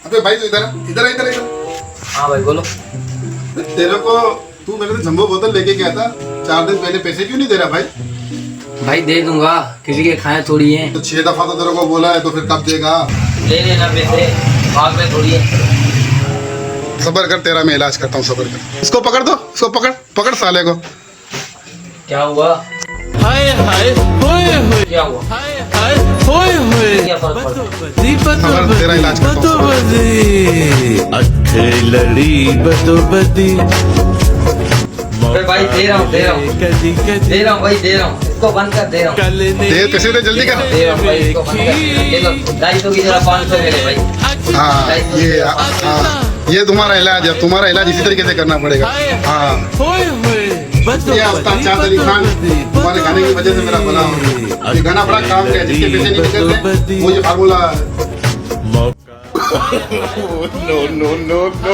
अबे भाई तू इधर इधर इधर इधर। हाँ भाई बोलो। तेरे को तू मेरे से जंबो बोतल लेके गया था 4 दिन पहले, पैसे क्यों नहीं दे रहा भाई? भाई दे दूंगा, किसी के खाए थोड़ी है। तो 6 दफा तो तेरे को बोला है, तो फिर कब देगा? ले लेना पैसे, भाग में थोड़ी है। सबर कर, तेरा मैं इलाज करता हूँ, सबर कर। इसको पकड़ दो, इसको पकड़ पकड़ साले को। क्या हुआ? हाय हाय होए होए, क्या हुआ? हाय हाय होए होए, क्या फर्क पड़ता है? बदोबदी सबर, तेरा इलाज करता हूँ। बदोबदी, अठे लड़ी बदोबदी। अबे भाई दे रहा हूँ कदी कदी दे रहा हूँ भाई, दे रहा हूँ, इसको बंद कर, दे रहा हूँ। कल ने दे, पैसे दे, जल्दी कर। दे रहा हूँ भाई, इसको बंद कर। ये लो 250 की जगह 500 ले ले भाई। हाँ, ये तुम्हारा इलाज है, तुम्हारा इलाज इसी तरीके से करना पड़ेगा। हाँ, होए होए, ये उस्ताद चांद अली खान, तुम्हारे गाने की वजह से मेरा भला हो गया। ये गाना बड़ा काम है, जिसके पैसे नहीं निकलते वो ये फार्मूला है। No no no no